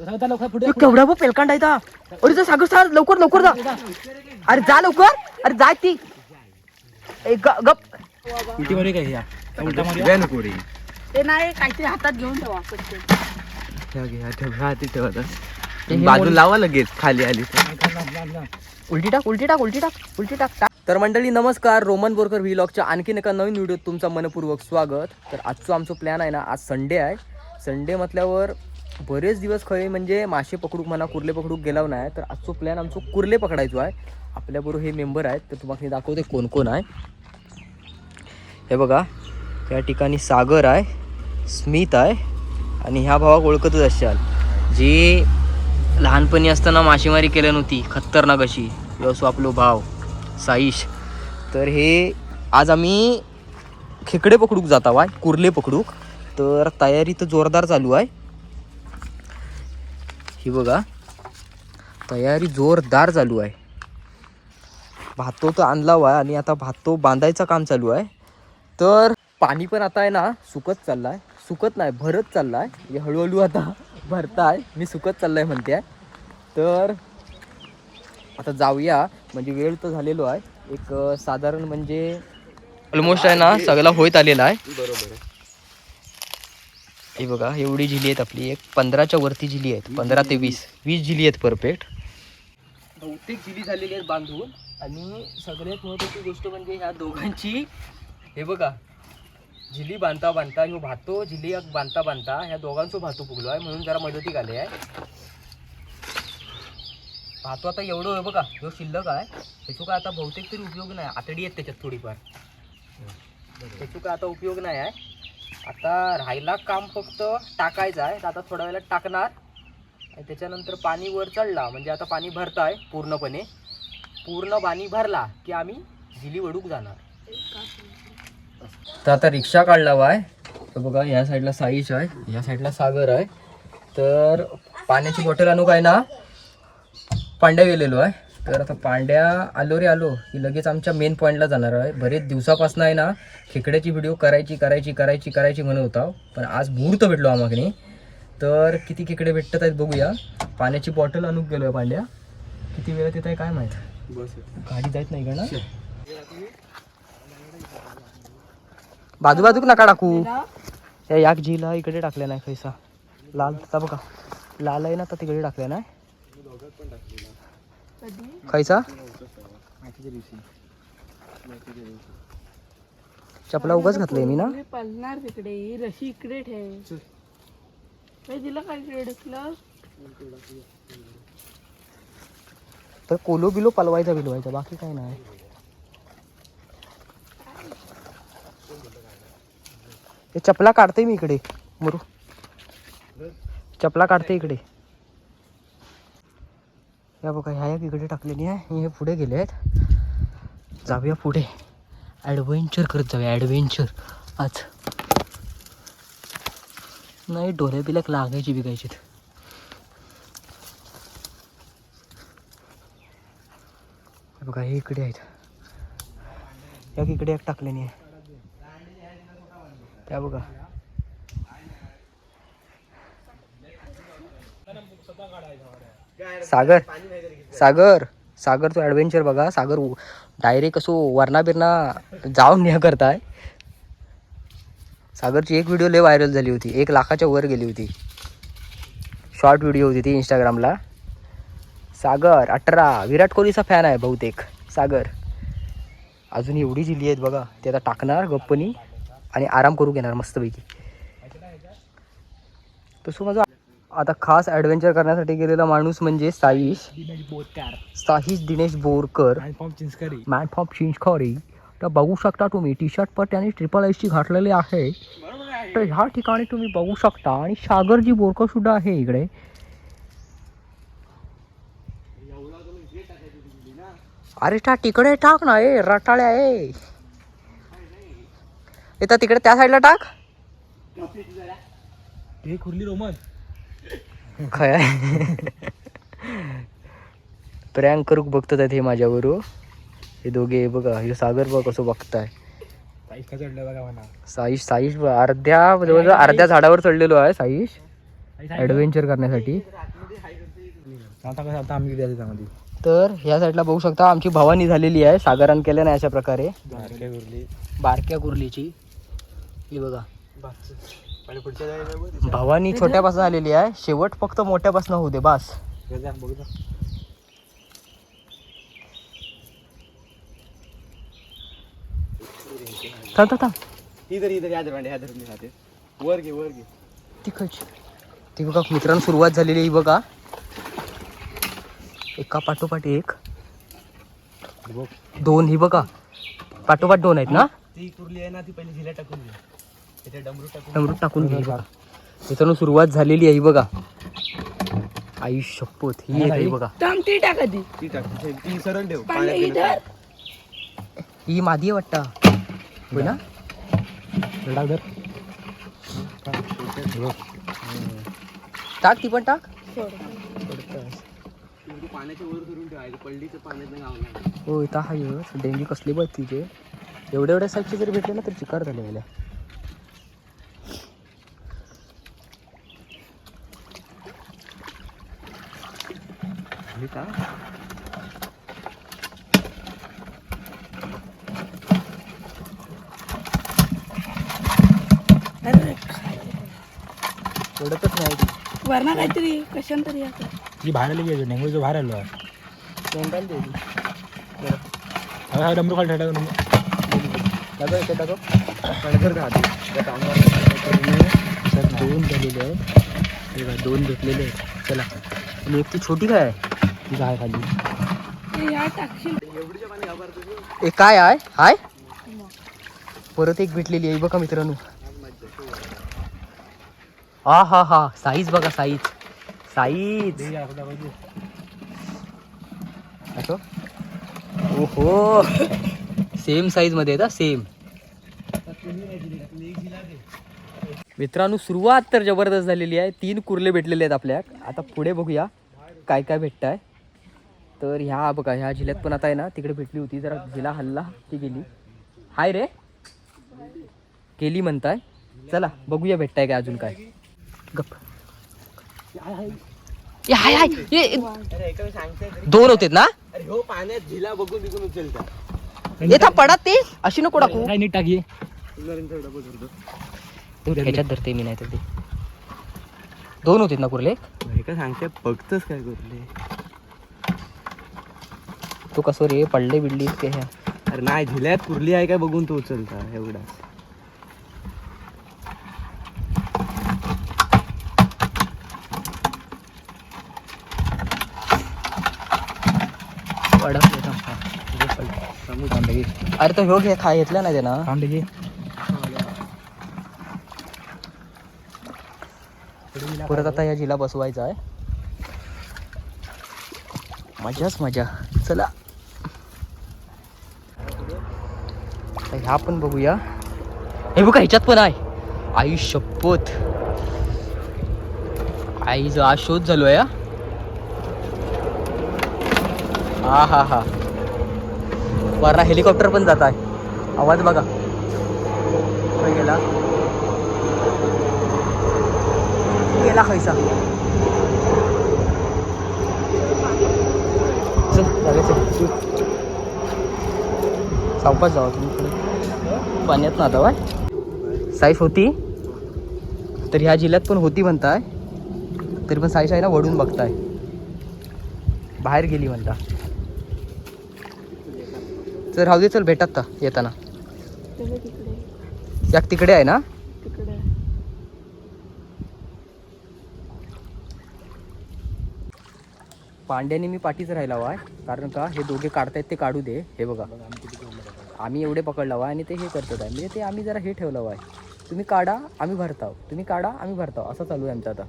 केवढा पेलकांड आहे अरे जा सागर सर लवकर लवकर जा अरे जा लवकर अरे जा ती गप उलटी मारी काय या उलटा मारी घ्या नको रे ते नाही काहीतरी हातात घेऊन ठेवा ठेवा बाजू लावा लगेच खाली आली उलटी टाक उलटी टाक उलटी टाक उलटी टाक तर मंडळी नमस्कार, रोमन बोरकर व्लॉगच्या आणखीन एका नवीन व्हिडिओत तुमचं मनपूर्वक स्वागत. तर आजचं आमचं प्लॅन आहे ना, आज संडे आहे. संडे म्हटल्यावर बरेच दिवस खरे म्हणजे मासे पकडूक म्हणा कुर्ले पकडूक गेला नाही. तर आजचं प्लॅन आमचं कुर्ले पकडायचो आहे. आपल्याबरोबर हे मेंबर आहेत, तर तुम्हाला दाखवते कोण कोण आहे. हे बघा, या ठिकाणी सागर आहे, स्मित आहे आणि ह्या भावाक ओळखतच असाल जी लहानपणी असताना मासेमारी केली नव्हती खतरनाक अशी, असो आपलो भाव साईश. तर हे आज आम्ही खेकडे पकडूक जाता वाय कुर्ले पकडूक. तर तयारी तर जोरदार चालू आहे. ही बघा तयारी जोरदार चालू आहे. भातो तर आणला वाय आणि आता भातो बांधायचं काम चालू आहे. तर पाणी पण आता आहे ना सुकत चाललाय, सुकत नाही भरत चाललाय, म्हणजे हळूहळू आता भरताय, मी सुकत चाललाय म्हणते. तर आता जाऊया, म्हणजे वेळ तर झालेलो आहे एक साधारण म्हणजे ऑलमोस्ट आहे ना सगळा होत आलेला आहे. बरोबर. हे बघा एवढी झिली आहेत आपली, एक 15च्या वरती झिली आहेत, 15 ते 20 झिली आहेत परफेक्ट. बहुतेक झिली झालेली आहेत बांधून. आणि सगळ्यात महत्त्वाची गोष्ट म्हणजे ह्या दोघांची, हे बघा झिली बांधता बांधता ह्यो भातो झिली बांधता बांधता ह्या दोघांचो भातो फुगलो आहे, म्हणून जरा मदतीक आले आहे. भातो आता एवढं आहे बघा, जो शिल्लक आहे त्याचो काय आता बहुतेक तरी उपयोग नाही. आतडी आहेत त्याच्यात थोडीफार, त्याचो काय आता उपयोग नाही आहे. आता राहिला काम फक्त टाकायचं आहे. आता थोड्या वेळेला टाकणार आणि त्याच्यानंतर पाणी वर चढला म्हणजे आता पाणी भरताय पूर्णपणे. पूर्ण पाणी भरला की आम्ही झिली वडूक जाणार. तर आता रिक्षा काढला वाय. तर बघा या साईडला साईश आहे, या साईडला सागर आहे. तर पाण्याची बॉटल आणू काय ना पांड्या गेलेलो आहे. तर आता पांड्या आलो रे आलो की लगेच आमच्या मेन पॉईंटला जाणार आहे. बरेच दिवसापासून आहे ना खेकड्याची व्हिडिओ करायची म्हणत होता, पण आज मुहूर्त भेटलो आम्हाला. तर किती खेकडे भेटतात आहेत बघूया. पाण्याची बॉटल आणून गेलो आहे पांड्या. किती वेळात येत आहे काय माहीत, गाडी जात नाही का ना. बाजूक नका टाकू. त्या याक झीला इकडे टाकल्या नाही पैसा लाल आता बघा लाल आहे ना, तर तिकडे टाकल्या नाही खायचा. चपला उगाच घातलंय मी ना. पळणार तिकडे, रशी इकडे ठेव. दिलं काय ढकलं तर कोलो बिलो पलवायचा बाकी काय नाही. हे चपला काढते मी इकडे मुरू, चपला काढते इकडे. या बघा ह्या इकडे टाकलेली आहे, हे पुढे गेले आहेत. जाऊया पुढे, ॲडव्हेंचर करत जाऊया. ॲडव्हेंचर आज नाही, डोल्या बिल्याक लागायची बिगायची. बघा हे इकडे आहेत, या इकडे एक टाकलेली आहे त्या बघा. सागर सागर सागर तो ॲडव्हेंचर बघा. सागर डायरेक्ट असो वरणा बिरणा जाऊन न्या करताय. सागरची एक व्हिडिओ लय व्हायरल झाली होती, 1 लाखाच्या वर गेली होती. शॉर्ट व्हिडिओ होती ती इंस्टाग्रामला. सागर 18 विराट कोहलीचा फॅन आहे बहुतेक सागर. अजून एवढी झिली आहेत बघा. ते आता टाकणार गप्पनी आणि आराम करू घेणार मस्तपैकी. तसं माझं आता खास ॲडव्हेंचर करण्यासाठी गेलेला माणूस म्हणजे साईश दिनेश बोरकर, मॅन फॉर्म चिंचखोरी. तर बघू शकता तुम्ही टी शर्ट पर त्याने SSS घातलेले आहे. तर ह्या ठिकाणी तुम्ही बघू शकता. आणि सागरजी बोरकर सुद्धा आहे इकडे. अरे तिकडे टाक ना, रटाळ्या आहे येतात तिकडे त्या साईडला टाक. हे कुर्ली रोमन काय प्रँक करूक बघतात आहेत हे माझ्याबरोबर हे दोघे. बघा हे सागर बघ कसं बघताय. साईश अर्ध्या झाडावर चढलेलो आहे साईश ॲडव्हेंचर करण्यासाठी. आता कसं आता आम्ही द्यायचं त्यामध्ये तर ह्या साईडला बघू शकता आमची भवानी झालेली आहे सागरान केलं नाही अशा प्रकारे बारक्या उरली बारक्या कुर्लीची ही बघा आणि पुढच्या भवानी छोट्यापासून आलेली आहे शेवट फक्त मोठ्यापासून होऊ दे बास बघू जा थांब थांब थांब इधर इधर या भांडे ह्या धरून राहते वर घे तिकडची ती बघा मित्रांनो सुरुवात झालेली आहे ही बघा एका पाठोपाठ एक दोन ही बघा पाठोपाठ दोन आहेत ना ती कुर्ली आहे ना ती पहिली झिल्या टाकून घे त्याच्या डमरूट टाकून घे बघा मित्रांनो सुरुवात झालेली आहे ही बघा आई शपथ ही एक आहे बघा ती टाका ती ती टाक ती सरळ ठेव पांडे इधर ही मादी आहे वाटतं होय ना टाक ती पण टाक पाण्याच्या वर करून ठेवायचं पडलीचं पाण्यात गावला हो इथं आहे डेंगी कसली बघ तिचे एवढ्या साईजचे जरी भेटले ना तर चिकार झाले गेल्या अरे एवढंच नाही ती वरना काहीतरी कशान तरी आता जी बाहेर आली गेली डेंगू जो बाहेर आलो आहे तोंडाला दे ती. हा डमरू खाली ठेवला दाखव इथे दाखव कणकर राहते त्या कामावर दोन झालेले आहेत हे बघा, दोन भेटलेले आहेत चला आणि एक ती छोटी काय आहे तिथं आहे खाली हे या टाकशील एक काय आहे हाय परत एक भेटलेली आहे बघा मित्रांनो हा हा हा साईज बघा साईज साईज ओहो सेम साईज मध्ये आहेत सेम मित्रांनो सुरुवात तर जबरदस्त झालेली आहे 3 कुर्ले भेटलेले आहेत आपल्या आता पुढे बघूया काय काय भेटत आहे तर ह्या बघा ह्या जिल्ह्यात पण आता आहे ना तिकडे भेटली होती जरा जिल्हा हल्ला ती गेली हाय रे गेली म्हणताय चला बघूया भेटताय काय अजून काय गप ये हाय हाय ये दोन होते ना अरे हो पाण्यात झिला बघून बिघून उचलता येता पडा ते अशी नको टाकू काय नीट टाकी ह्याच्यात धरते मी नाही तर ते दोन होते ना कुर्ले हे काय सांगते बघतच काय कुर्ली तू कसं रे पडले बिडली ते ह्या अरे नाही झिल्यात कुर्ली आहे काय बघून तो उचलता एवढा अरे तो ह्यो घे खा घेतला नाही ना थांब घे परत आता या जिला बसवायचा आहे मजाच मजा चला ह्या पण बघूया हे बघा ह्याच्यात पण आहे आई शपथ आईचा आज शोध झालोय हा हा हा वरना हेलिकॉप्टर पण जात आहे आवाज बघा कुठे गेला गेला खायचा सावकाश जावा तुम्ही पुढे पाण्यात ना आता साईज होती तर ह्या जिल्ह्यात पण होती म्हणताय तरी पण साईज आहे ना वडून बघताय बाहेर गेली म्हणता तर राहू दे चल भेटात का येताना तिकडे याक तिकडे आहे ना तिकडे पांड्याने मी पाठीच राहिला आहे कारण का हे दोघे काढतायत ते काढू दे हे बघा आम्ही एवढे पकडला आहे आणि ते हे करतात आहे म्हणजे ते आम्ही जरा हे ठेवलं आहे तुम्ही काढा आम्ही भरताव तुम्ही काढा आम्ही भरताव असं चालू आहे आमचं आता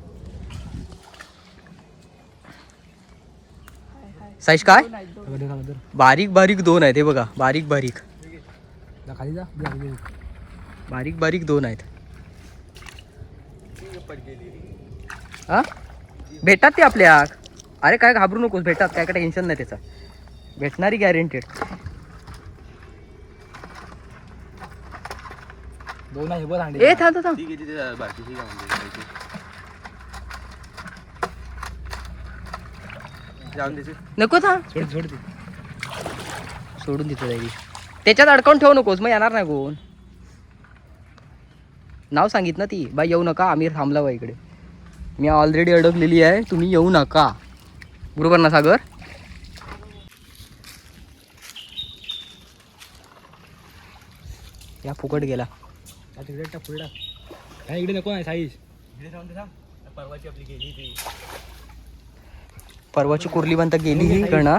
साईज काय बारीक बारीक दोन आहेत हे बघा बारीक बारीक खाली जा बारीक बारीक दोन आहेत हा भेटतात ते आपल्या अरे काय घाबरू नकोस भेटतात काय काय टेन्शन नाही त्याचं भेटणारी गॅरंटेड दोन आहे बघ ए थांब थांब ती किती बाकीची जाऊन द्यायचे. नको था सोड सोड ती. सोडून देतो जाईल त्याच्यात अडकावून ठेवू नकोस मग येणार नाही कोण. नाव सांगित ना ती बाई येऊ नका आम्ही थांबला बा इकडे. मी ऑलरेडी अडकलेली आहे तुम्ही येऊ नका. बरोबर ना सागर. या फुकट गेला. हा, तिकडे टाक पुढे टाक. हा, इकडे नको आहे साईज. परवाची आपली गेली ती. परवाची कुर्ली बनता गेली ही कणा.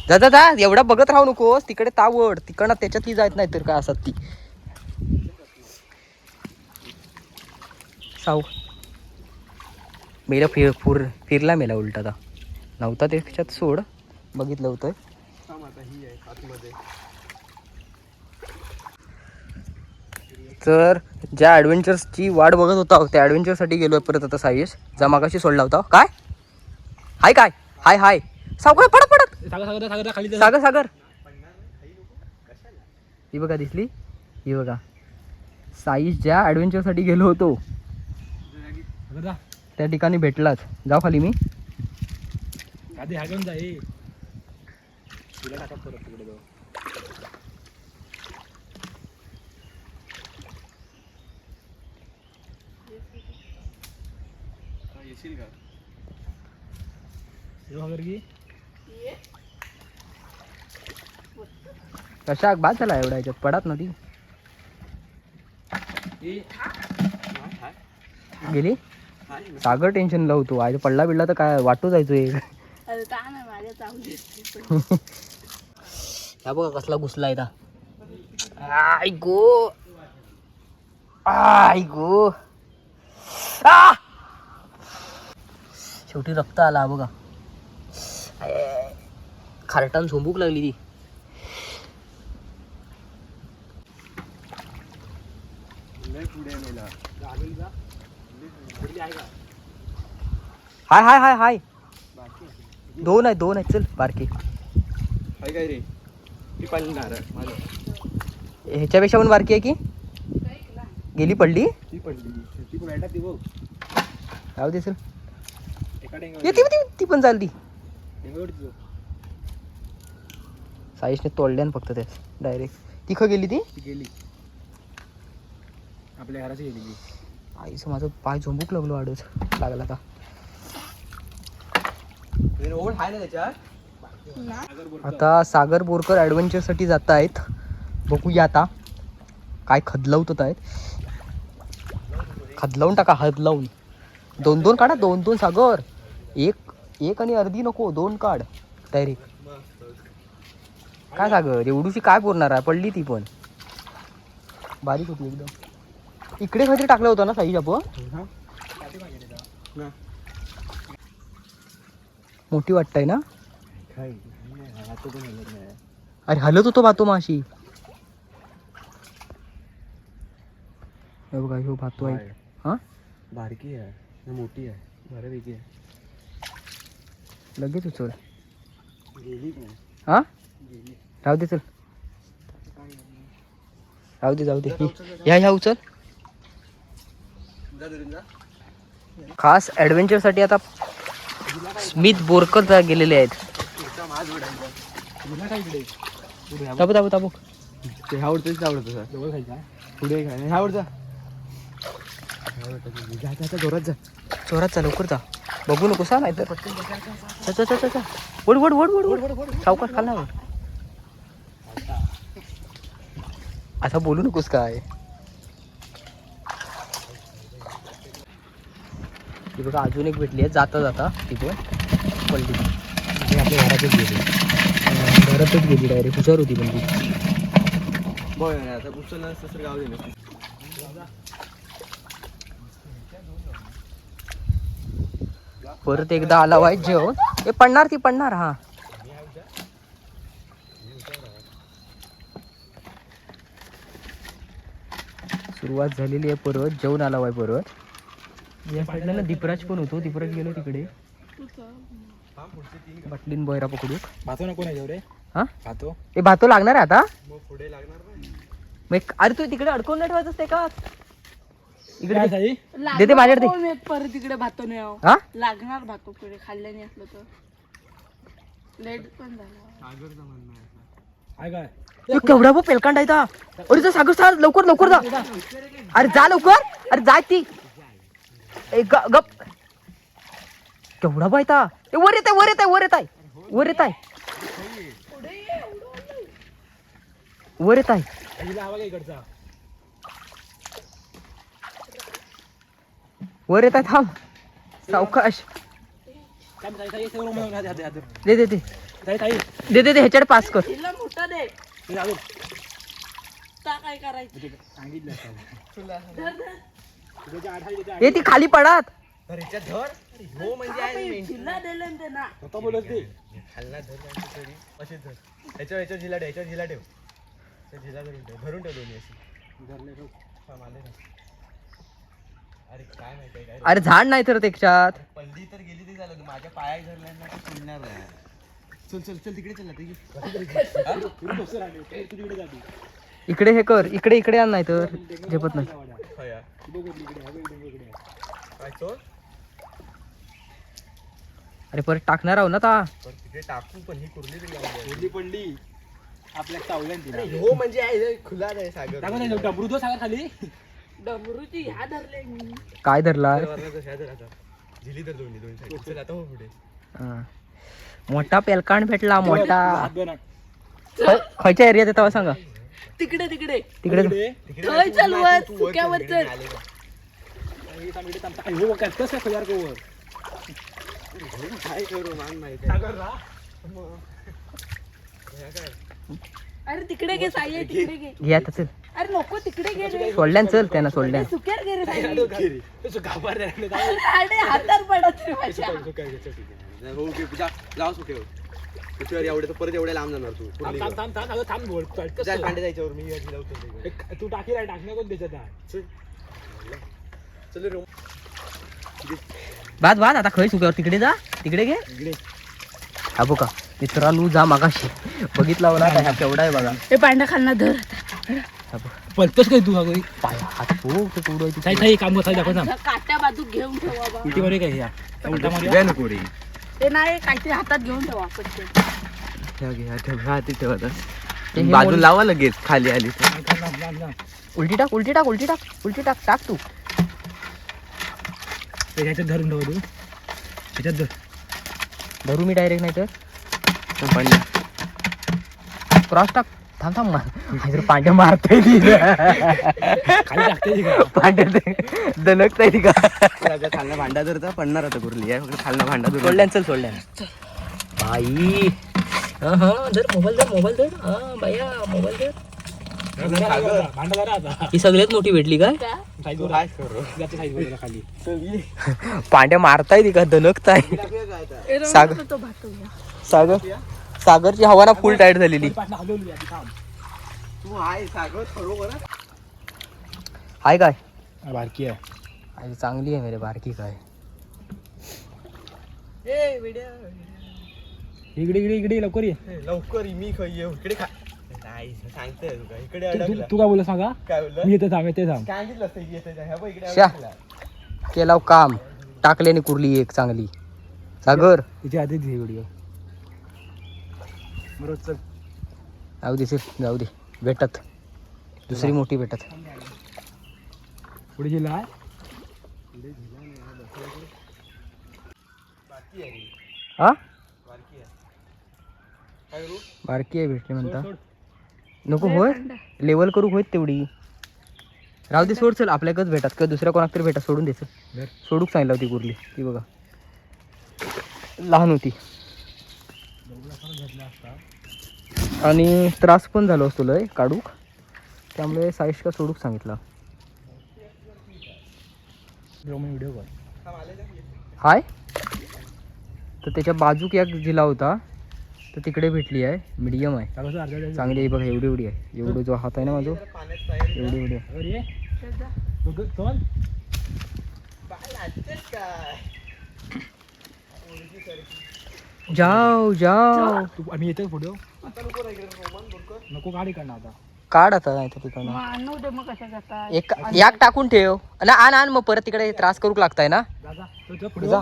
जा जा जा एवढा बघत राहू नकोस तिकडे तावड तिकडनं त्याच्यातली जायत नाही तर काय असत ती. साऊ मेला फिरला मेला उलटा आता नव्हता त्याच्यात सोड बघितलं होतं. आता ही आहे आतमध्ये. तर ज्या ॲडव्हेंचर्सची वाट बघत होता त्या ॲडव्हेंचरसाठी गेलो आहे परत आता साईश. जा मागाशी सोडला होता काय हाय काय हाय हाय सावकाश पडत पडत. सागर सागर सागर खाली जा. सागर सागर ही बघा दिसली ही बघा साईश ज्या ॲडव्हेंचरसाठी गेलो होतो सागर जा. त्या ठिकाणी भेटलाच. जाऊ खाली मी. आधी हा घेऊन जा हे. तिला टाका परत तिकडे जाऊ. येशील का? हे वगैरे की कशा बाद झाला एवढा याच्यात पडात ना ती गेली. सागर टेन्शन लावतो आज पडला बिडला तर काय वाटू जायचोय. अरे ता ना माझ्या चावली. ह्या बघा कसला घुसला आहे. आय गो आय गो आ! शेवटी रक्त आला बघा. खारटान झोंबूक लागली ती. लय पुढे मेला. हाय हाय हाय हाय दोन आहेत चल बारके. हाय काय रे ती पाणी नारळ माझं. ह्याच्यापेक्षा पण बारकी आहे की गेली पडली. ती पडली ती पण भेटा ती बघ. राहू दे चल. एका ती पण चालली. डेंगवरती साईशने तोडल्यान फक्त ते डायरेक्ट. तिखं गेली ती गेली आपल्या घराची गेली ती. आईचं माझं पाय झोंबूक लागलो आडच लागला का. ओढ आहे ना त्याच्यात. आता सागर बोरकर ॲडव्हेंचरसाठी जात आहेत. बघूया आता काय खदलवत आहेत. खदलावून टाका हदलावून. दोन दोन काढा दोन दोन सागर. एक आणि अर्धी नको दोन काढ डायरेक्ट. काय सागर एवढीशी काय पुरणार आहे पडली ती पण बारीक होती एकदम. इकडे काहीतरी टाकलं होतं ना साईज आपण. मोठी वाटतंय ना. अरे हलत होतो भातो माशी. हे बघा ह्यो भातो आहे. हा बारकी आहे मोठी आहे बऱ्यापैकी आहे. लगेच उचल. गेली नाही. हा राहू दे चल. राहू दे जाऊ दे. ह्या उचल. खास ॲडव्हेंचरसाठी आता स्मिथ बोरकर गेलेले आहेत. ताबू ताबू ताबू. ते ह्यावरच आवडतं सर. जवळ खायचा. पुढे काय ह्यावरचा जोरात जा. चोरात चा लवकर जा. बघू नको सा नाही तर वड वड वड वड वड सावकाश खाल ना. असं बोलू नकोस काय. ती बघा अजून एक भेटली आहे जाता जाता तिथे पडली. ते आपल्या घरातच गेली. घरातच गेली डायरेक्ट. हुशार होती पण ती. बघ आता उचललं नसतं तर गाव दिलं. परत एकदा आला वाईट जेवण. हे पडणार ती पडणार. हा सुरुवात झालेली आहे परत. जेवण आला वाय परत. या साईडला ना दीपराज पण होतो. दीपराज गेलो तिकडे बाटलीन बहिरा पकडू. भातो नको नाही जेवढे. हा भातो हे भातो लागणार आहे आता. मग पुढे लागणार नाही. मग अरे तू तिकडे अडकवून नाही ठेवायचं असते का. इकडे काय साई. देते माझ्याकडे. कोण येत परत तिकडे भातो नाही आहो. हा लागणार भातो पुढे खाल्ल्याने असलं तर. लेट पण झाला. सागरचं म्हणणं आहे असं. काय काय तो केवढा बघ पेलकांड आहे ता. अरे जा सागर सर लवकर लवकर जा. अरे जा लवकर. अरे जा ती गप केवढा बाय ता. वर येत आहे वर येत आहे वर येत आहे वर येत आहे वर येत आहे. आईला हवा काय इकडचा वर येत आहे थांब सावकाश. काय ताई सगळं रोमन हात हात हात दे दे दे ताई ताई दे दे दे ह्याच्याकडे पास कर. तिला मोठा दे. हे आलो ता काय करायचं. सांगितलं धर धर. तुझ्या आठ हे ती खाली पडात. तर ह्याच्यात धर. हो म्हणजे आहे मेन. तिला दिलं ना ते ना. स्वतः बोलत ते खालना धर नाही तरी अशीच धर. ह्याच्यावर झिला ठेव ह्याच्यावर झिला ठेव. त्या झिला धरून ठेव दोन्ही अशी. धरले ठेव. आले ना. अरे काय माहिती आहे काय अरे झाड नाही तर त्याच्यात. पल्ली तर गेली तरी झालं माझ्या पाया धरल्यानं तर सोडणार नाही. चल चल चल तिकडे चल ना फिरून बसू राहिले तू तिकडे जाते इकडे हे कर इकडे इकडे आण नाही तर झेपत नाही. काय चोर अरे परत टाकणार आहो ना ता. पण तिकडे टाकू पण ही कुर्ली तरी पडली पडली आपल्या चावल्या तिला हो म्हणजे आहे खुला नाही सागर टाकू नाही डबरू तो सागर खाली डमरूची ह्या धरले मी. काय धरला झिली तर दोन्ही दोन्ही साईड चल आता हो पुढे हा. मोठा पेलकांड भेटला मोठा. हात धर ना. खयच्या एरियात येतावा सांगा. तिकडे तिकडे तिकडे थंय चल वर सुक्यावर चल. हो काय कसं हजार कोवर काय करू मान माहिती सागर ना अरे तिकडे घे साई आहे, तिकडे घे. घे आता चल. अरे नको तिकडे घे रे. सोडल्यान चल त्यांना सोडल्यान. सुक्यावर घे रे साई. गाभार अरे हातात पडत रे माझ्या. हो की जाऊ सुटे तुझ्यावर एवढे तर परत एवढ्या लांब जाणार तू थांब थांब थांब थांब थांब थांब बोल जा पांडे जायच्यावर मी लावतो तू टाकी राय टाकण्या कोण त्याच्यात चल रे बाद बाद आता खय सुक्यावर तिकडे जा तिकडे घे. इकडे हा बघा मित्रांनो जा मागाशी बघितला होला काय हा केवढा आहे बघा. हे पांढरा खालना धर. हा बघ. पलतच काय तू अगं पाया हात हो ते केवढं आहे ते. साई साई काम कर दाखव थांब काट्या बाजूक घेऊन ठेवा बा. उलटी मारे काय या उलटा मारे नको रे ते नाही काहीतरी हातात घेऊन ठेवा पटकन. ते हे बाजू मोल- लावा लगेच खाली आली तर थांब थांब थांब थांब उलटी टाक उलटी टाक उलटी टाक उलटी टाक टाक तू. ते ह्याच्यात धरून ठेव तू ह्याच्यात धर धरू मी डायरेक्ट नाही तर पांडे क्रॉस टाक. थांब थांब मार पांड्या मारताय ती खाली टाकते का पांड्या दणकताय ती का. खालना भांडा जर तर पडणार आता कुर्ली आहे खालना भांडा जर सोडल्यान चल सोडल्यान. बाई हा धर मोबाईल धर हा बाया मोबाईल धर. भांडा जरा आता ही सगळ्यात मोठी भेटली काय. का? साईज वर काय करू जाते साईज वर खाली पांड्या मारताय ती का दणकताय. ए, राहू सागर. दे तो भातो घ्या. सागरची हवा ना फुल टाईट झालेली. पाठला हलवली आधी थांब तू आहे सागर खरोखर हाय काय बारकी आहे आई चांगली आहे मेरे बारकी काय. इकडे इकडे इकडे लवकर ये लवकर मी खाई येऊ इकडे खा नाही सांगतोय तुका इकडे अडकला तू काय बोल सांगा काय बोलला मी येते थांब येते थांब सांगितलं असतं की येतं ह्या बघ इकडे शा. अडकला. केला काम टाकल्याने कुर्ली एक चांगली. सागर तिच्या आधी व्हिडिओ बरोबर चल जाऊ दे जाऊ दे भेटत दुसरी मोठी भेटत. पुढे जिल्हा आहे हा बारकी आहे काय करू बारकी आहे भेटली म्हणता. सोड. नको होय लेवल करू होत तेवढी. राहू दे सोड चल आपल्याकच भेटत किंवा दुसऱ्या कोणाक तरी भेटत सोडून द्यायचं. धर. सोडूक सांगितलं होती कुर्ली ती बघा लहान होती आणि त्रास पण झालो असतो लय काढूक त्यामुळे साईज का सोडूक सांगितलं. व्हिडिओ कर हाय तर त्याच्या बाजूक एक जिल्हा होता तर तिकडे भेटली आहे मीडियम आहे चालू अर्धा चांगली आहे बघा एवढी एवढी आहे एवढं जो हात आहे ना माझं पाण्यात पाहिजे एवढी एवढी आहे. अरे ये चल जा. दोघं चल काय जाओ जाओ तू आम्ही येतो पुढे नको गाडी काढणं आता काढ आता नाही तर तिकडनं मग आणू दे मग कशा जाता. एक टाकून ठेव ना आण आण मग परत तिकडे त्रास करूक लागताय ना. जा जा तू पुढे जा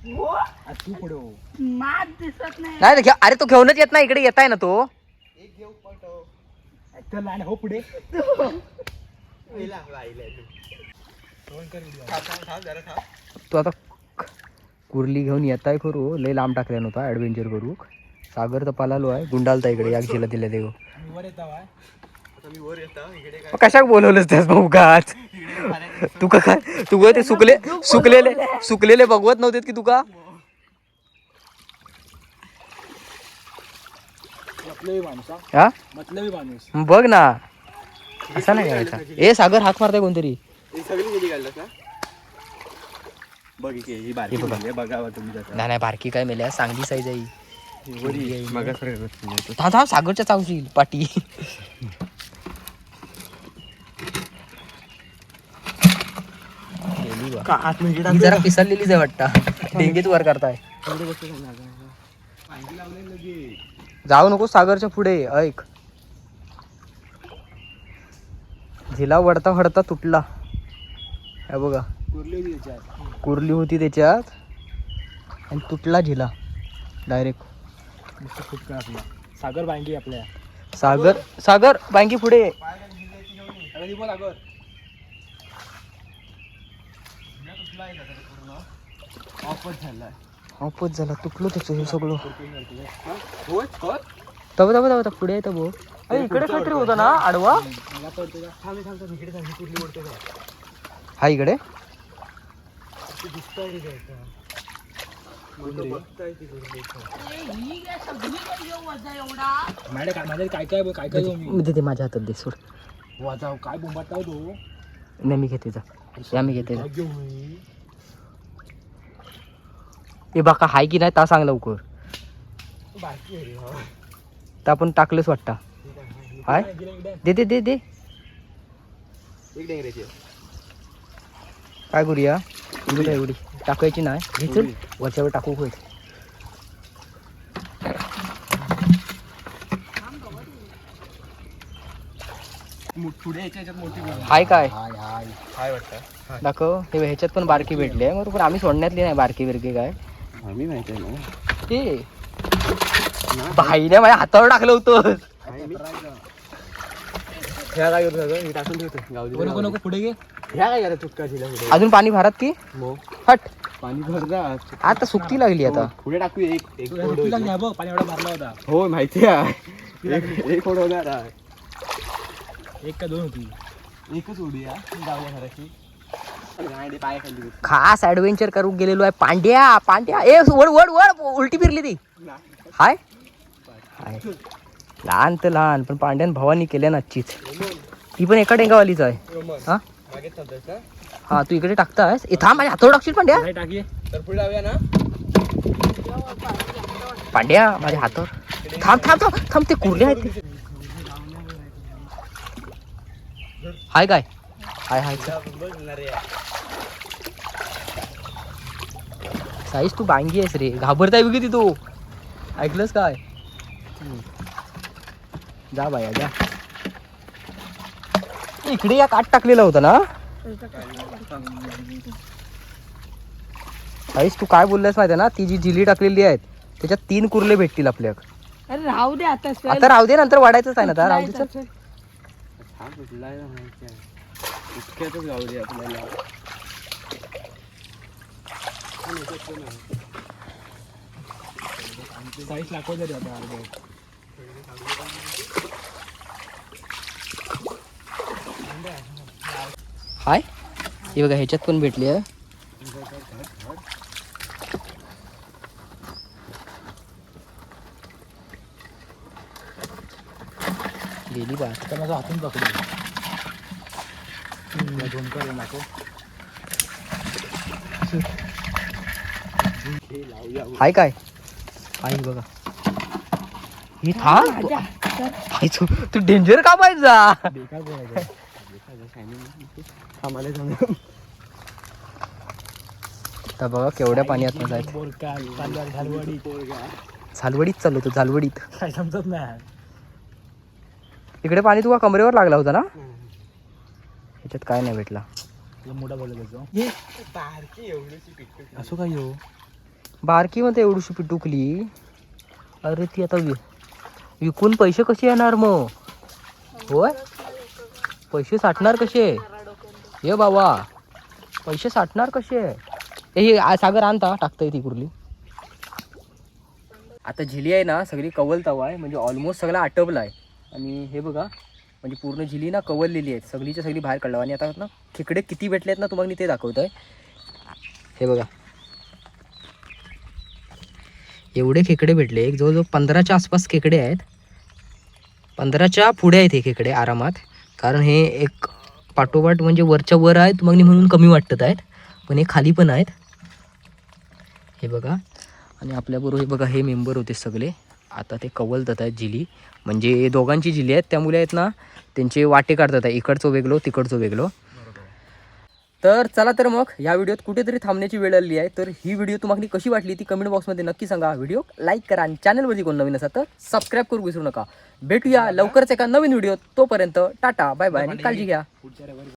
तू पुढे हो. मात दिसत नाही. नाही अरे तो घेऊनच येत नाही, इकडे येत आहे ना तो. एक घेऊ पटव. चल नाही हो पुढे. पहिला राहिलाय तू. फोन कर व्हिडिओ. थांब जरा थांब. तो आता कुर्ली घेऊन येत आहे करू, लय लांब टाकल्या नव्हता ऍडव्हेंचर करू. सागर तर पलालो आहे, गुंडालता इकडे या जिला दिल्या देव. मी वर येता वाय. आता मी वर येतो इकडे काय कशाक बोलवलंस त्यास भाऊ गाच. तुका काय तुका ते सुकलेले बघवत नव्हते की तुका. मतलबी माणूस हा. हा मतलबी माणूस. बघ ना, असा नाही करायचा. ए सागर हाक मारताय कोणतरी. ही सगळी किती काढलं का बघ की ही बारकी हे बघा. म्हणजे बघावा तुम्ही त्याचा नाही नाही बारकी काय मेल्या, चांगली साईज आहे. वरी मगा थांब थांब सागरच्या चावशील पाटी. गेली बा. ही जरा पिसरलेलीच आहे वाटतं, डेंगीत वर करताय. जाऊ नको सागरच्या पुढे. ऐक, झिला वडता वडता तुटला. हे बघा, कुर्ली होती त्याच्यात. कुर्ली होती त्याच्यात आणि तुटला झिला डायरेक्ट. नुसतं खूप काय आपला सागर बांगी आपल्या. सागर बांगी पुढे. अरे बोल अगोदर ऑफच झाला ऑपोज झाला, तुटलो त्याचं हे सगळं. होय तब तब तब पुढे आहे तब. इकडे काहीतरी होतं ना आडवा. मला कळतं का. थांब थांब इकडे थांब कुठली ओढतो का हा इकडे तू दिसतोय रे त्याचा बघताय ती कुठली ही काय सगळी काही घेऊ वजा एवढा. माझ्या काय काय काय काय मी मी देते माझ्या हातात दे सोड. वाजाव काय बोंबाटा तो. नाही मी घेते जा. या मी घेते जा. भाग्य होई. हे बाका हाय की नाही ता सांग लवकर. बारकी आहे रे हा तर आपण टाकलंच वाटतं. हाय दे दे दे दे. एक डेंगरेची काय करूया एवढी एवढी टाकायची नाही. हे चल वरच्यावर टाकू होय. पुढे याच्यात मोठी हाय काय हाय वाटतं दाखव. हे ह्याच्यात पण बारकी भेटली आहे बरोबर. आम्ही सोडण्यातली नाही बारकी बिरकी काय. आम्ही माहिती आहे ना ते भाईने माझ्या हातावर टाकलं होतं. ह्या काय करतो मी टाकून ठेवतो गावली नको नको पुढे घे. ह्या काय करा चुटका दिला पुढे अजून पाणी भरात की हट. पाणी भरला आता सुकती लागली आता. पुढे टाकू एक एक तू फोड लागली बघ पाणी एवढा मारला होता. हो माहिती आहे एक फोड होणार आहे. एक का दोन होती. एकच उडी जाऊया घराची पाय खाली खास ऍडव्हेंचर करून गेलेलो आहे. पांड्या पांड्या ए वड वड वड उलटी फिरली ती. हाय हाय लहान तर लहान पण पांड्यान भावानी केल्या नच्चीच. ती पण एका डेंगावालीच आहे. हा मागे थांबतोय का हा तू इकडे टाकतास. ए थांब माझ्या हातावर टाकशील पांड्या. नाही टाकी. तर पुढे जाऊया ना पांड्या माझ्या हातावर थांब थांब थांब थांब. ते कुर्ले आहेत. हाय काय हाय हाय साईज तू बांगी आहेस रे. घाबरताय बघ किती तू. ऐकलंस काय. जा बाया जा. इकडे या काट टाकलेला होता ना. साईज तू काय बोललास माहिती आहे ना. ती जी जिली टाकलेली आहेत त्याच्यात 3 कुर्ले भेटतील आपल्याक. अरे राहू दे आता. आता राहू दे नंतर वाढायचंच आहे ना. आता राहू दे चल. हा कुठला आहे माहिती आहे इतक्यातच जाऊ दे आपल्याला साईज लाखो जरी आता अर्धे. हाय हे बघा ह्याच्यात पण भेटली आहे. गेली बा. आता माझा हातून पकडू. झुमकर नको. हाय काय हाय बघा. ही थांब. हाय तू डेंजर का पाहिजे. बेकार बोलायचं. आम्हाला सांग आता बघा केवढ्या पाण्यात जायचं. बोरका तांदूळ झालवडी झालवडीत चाललो तो झालवडीत. काय समजत नाही. इकडे पाणी तुला कमरेवर लागला होता ना. ह्याच्यात काय नाही भेटला. मोठा बोलत होतो. बारकी एवढीची पिटपिट असं काय हो. बारकी मध्ये एवढीशी पिटुकली. अरे ती आता विकून पैसे कसे येणार मग? होय, पैसे साठणार कसे? ये बाबा, पैसे साठणार कसे? हे सागर आणता टाकतंय ती कुर्ली. आता झिली आहे ना सगळी कवल तवा आहे, म्हणजे ऑलमोस्ट सगळा आटपला आहे. आणि हे बघा, म्हणजे पूर्ण झिली ना कवललेली आहेत, सगळीच्या सगळी बाहेर काढला. आणि आता ना खेकडे किती भेटले आहेत ना तुम्हाला मी ते दाखवत आहे. हे बघा, एवढे खेकडे भेटले. एक जवळजवळ 15च्या आसपास खेकडे आहेत. 15च्या पुढे आहेत हे खेकडे आरामात. कारण हे एक पाठोपाठ म्हणजे वरच्या वर आहेत मग म्हणून कमी वाटत आहेत, पण हे खाली पण आहेत. हे बघा, आणि आपल्याबरोबर हे बघा हे मेंबर होते सगळे. आता ते कवलतात आहेत झिली, म्हणजे दोघांची झिली आहेत त्यामुळे आहेत ना त्यांचे वाटे काढतात आहे, इकडचं वेगळं तिकडचं वेगळं. तर चला तर मग या व्हिडिओत कुठेतरी थांबण्याची वेळ आली आहे. तर ही व्हिडिओ तुम्हाला कशी वाटली ती कमेंट बॉक्समध्ये नक्की सांगा. व्हिडिओ लाईक करा आणि चॅनलवरती कोण नवीन असा तर सबस्क्राईब करू विसरू नका. भेटूया लवकरच एका नवीन व्हिडिओ. तोपर्यंत टाटा बाय बाय आणि काळजी घ्या.